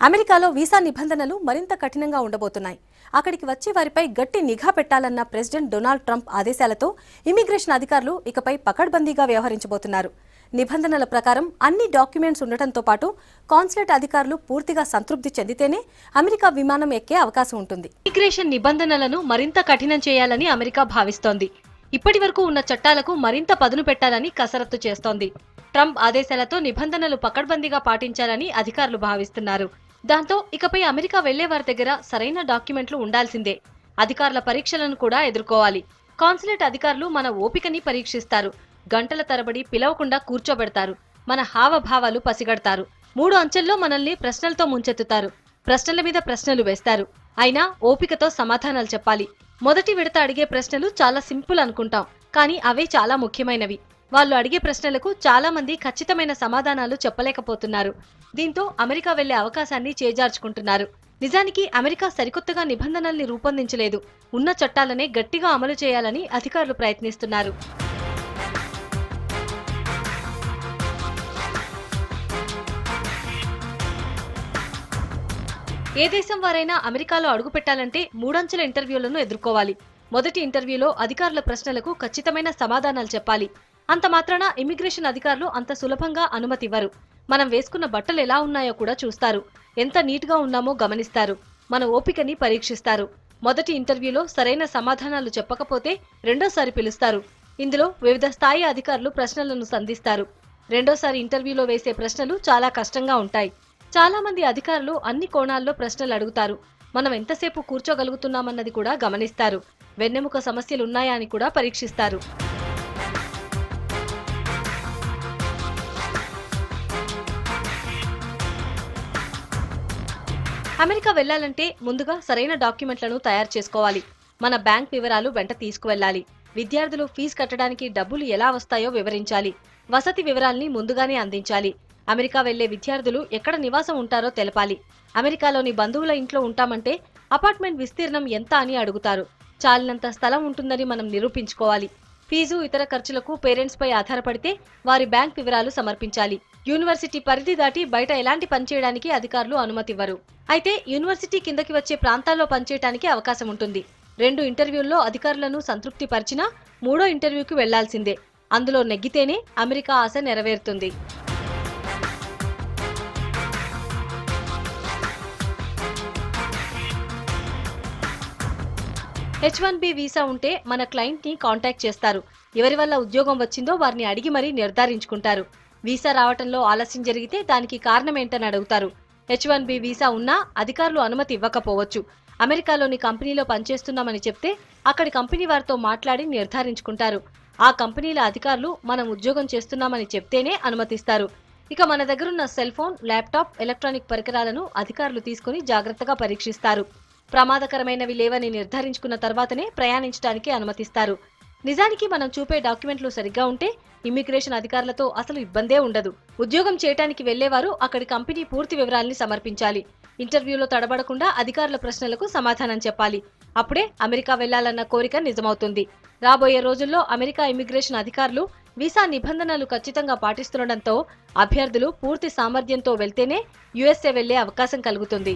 అమెరికాలో వీసా నిబంధనలు మరింత కఠినంగా ఉండబోతున్నాయి. అక్కడికి వచ్చే వారిపై గట్టి నిఘా పెట్టాలన్న ప్రెసిడెంట్ డొనాల్డ్ ట్రంప్ ఆదేశాలతో ఇమిగ్రేషన్ అధికారులు ఇకపై పకడ్బందీగా వ్యవహరించబోతున్నారు. నిబంధనల ప్రకారం అన్ని డాక్యుమెంట్స్ ఉండటంతో పాటు కాన్సులేట్ అధికారులు పూర్తిగా సంతృప్తి చెందితేనే అమెరికా విమానం ఎక్కే అవకాశం ఉంటుంది. ఇమిగ్రేషన్ నిబంధనలను మరింత కఠినం చేయాలని అమెరికా భావిస్తోంది. ఇప్పటివరకు ఉన్న చట్టాలకు మరింత పదును పెట్టాలని కసరత్తు చేస్తోంది. ట్రంప్ ఆదేశాలతో నిబంధనలు పకడ్బందీగా పాటించాలని అధికారులు భావిస్తున్నారు. దాంతో ఇకపై అమెరికా వెళ్లే వారి దగ్గర సరైన డాక్యుమెంట్లు ఉండాల్సిందే. అధికారుల పరీక్షలను కూడా ఎదుర్కోవాలి. కాన్సులేట్ అధికారులు మన ఓపికని పరీక్షిస్తారు. గంటల తరబడి పిలవకుండా కూర్చోబెడతారు. మన హావభావాలు పసిగడతారు. 3 అంచెల్లో మనల్ని ప్రశ్నలతో ముంచెత్తుతారు. ప్రశ్నల మీద ప్రశ్నలు వేస్తారు. అయినా ఓపికతో సమాధానాలు చెప్పాలి. మొదటి విడత అడిగే ప్రశ్నలు చాలా సింపుల్ అనుకుంటాం, కానీ అవే చాలా ముఖ్యమైనవి. వాళ్ళు అడిగే ప్రశ్నలకు చాలా మంది ఖచ్చితమైన సమాధానాలు చెప్పలేకపోతున్నారు. దీంతో అమెరికా వెళ్లే అవకాశాన్ని చేజార్చుకుంటున్నారు. నిజానికి అమెరికా సరికొత్తగా నిబంధనల్ని రూపొందించలేదు. ఉన్న చట్టాలనే గట్టిగా అమలు చేయాలని అధికారులు ప్రయత్నిస్తున్నారు. ఏ దేశం వారైనా అమెరికాలో అడుగుపెట్టాలంటే 3 అంచెల ఇంటర్వ్యూలను ఎదుర్కోవాలి. మొదటి ఇంటర్వ్యూలో అధికారుల ప్రశ్నలకు ఖచ్చితమైన సమాధానాలు చెప్పాలి. అంత మాత్రాన ఇమిగ్రేషన్ అధికారులు అంత సులభంగా అనుమతివ్వరు. మనం వేసుకున్న బట్టలు ఎలా ఉన్నాయో కూడా చూస్తారు. ఎంత నీట్గా ఉన్నామో గమనిస్తారు. మన ఓపికని పరీక్షిస్తారు. మొదటి ఇంటర్వ్యూలో సరైన సమాధానాలు చెప్పకపోతే రెండోసారి పిలుస్తారు. ఇందులో వివిధ స్థాయి అధికారులు ప్రశ్నలను సంధిస్తారు. రెండోసారి ఇంటర్వ్యూలో వేసే ప్రశ్నలు చాలా కష్టంగా ఉంటాయి. చాలా మంది అధికారులు అన్ని కోణాల్లో ప్రశ్నలు అడుగుతారు. మనం ఎంతసేపు కూర్చోగలుగుతున్నామన్నది కూడా గమనిస్తారు. వెన్నెముక సమస్యలున్నాయా అని కూడా పరీక్షిస్తారు. అమెరికా వెళ్లాలంటే ముందుగా సరైన డాక్యుమెంట్లను తయారు చేసుకోవాలి. మన బ్యాంక్ వివరాలు వెంట తీసుకువెళ్లాలి. విద్యార్థులు ఫీజు కట్టడానికి డబ్బులు ఎలా వస్తాయో వివరించాలి. వసతి వివరాల్ని ముందుగానే అందించాలి. అమెరికా వెళ్లే విద్యార్థులు ఎక్కడ నివాసం ఉంటారో తెలపాలి. అమెరికాలోని బంధువుల ఇంట్లో ఉంటామంటే అపార్ట్మెంట్ విస్తీర్ణం ఎంత అని అడుగుతారు. చాలినంత స్థలం ఉంటుందని మనం నిరూపించుకోవాలి. ఫీజు ఇతర ఖర్చులకు పేరెంట్స్ పై ఆధారపడితే వారి బ్యాంక్ వివరాలు సమర్పించాలి. యూనివర్సిటీ పరిధి దాటి బయట ఎలాంటి పనిచేయడానికి అధికారులు అనుమతివ్వరు. అయితే యూనివర్సిటీ కిందకి వచ్చే ప్రాంతాల్లో పనిచేయడానికి అవకాశం ఉంటుంది. 2 ఇంటర్వ్యూల్లో అధికారులను సంతృప్తి పరిచినా 3వ ఇంటర్వ్యూకి వెళ్లాల్సిందే. అందులో నెగ్గితేనే అమెరికా ఆశ నెరవేరుతుంది. H1B వీసా ఉంటే మన క్లయింట్ ని కాంటాక్ట్ చేస్తారు. ఎవరి వల్ల ఉద్యోగం వచ్చిందో వారిని అడిగి మరీ నిర్ధారించుకుంటారు. వీసా రావటంలో ఆలస్యం జరిగితే దానికి కారణం ఏంటని అడుగుతారు. H1B వీసా ఉన్నా అధికారులు అనుమతి ఇవ్వకపోవచ్చు. అమెరికాలోని కంపెనీలో పనిచేస్తున్నామని చెప్తే అక్కడి కంపెనీ వారితో మాట్లాడి నిర్ధారించుకుంటారు. ఆ కంపెనీల అధికారులు మనం ఉద్యోగం చేస్తున్నామని చెప్తేనే అనుమతిస్తారు. ఇక మన దగ్గరున్న సెల్ ఫోన్, ల్యాప్టాప్, ఎలక్ట్రానిక్ పరికరాలను అధికారులు తీసుకుని జాగ్రత్తగా పరీక్షిస్తారు. ప్రమాదకరమైనవి లేవని నిర్ధారించుకున్న తర్వాతనే ప్రయాణించడానికి అనుమతిస్తారు. నిజానికి మనం చూపే డాక్యుమెంట్లు సరిగ్గా ఉంటే ఇమిగ్రేషన్ అధికారులతో అసలు ఇబ్బందే ఉండదు. ఉద్యోగం చేయడానికి వెళ్లేవారు అక్కడి కంపెనీ పూర్తి వివరాల్ని సమర్పించాలి. ఇంటర్వ్యూలో తడబడకుండా అధికారుల ప్రశ్నలకు సమాధానం చెప్పాలి. అప్పుడే అమెరికా వెళ్లాలన్న కోరిక నిజమవుతుంది. రాబోయే రోజుల్లో అమెరికా ఇమిగ్రేషన్ అధికారులు వీసా నిబంధనలు ఖచ్చితంగా పాటిస్తుండటంతో అభ్యర్థులు పూర్తి సామర్థ్యంతో వెళ్తేనే USA వెళ్లే అవకాశం కలుగుతుంది.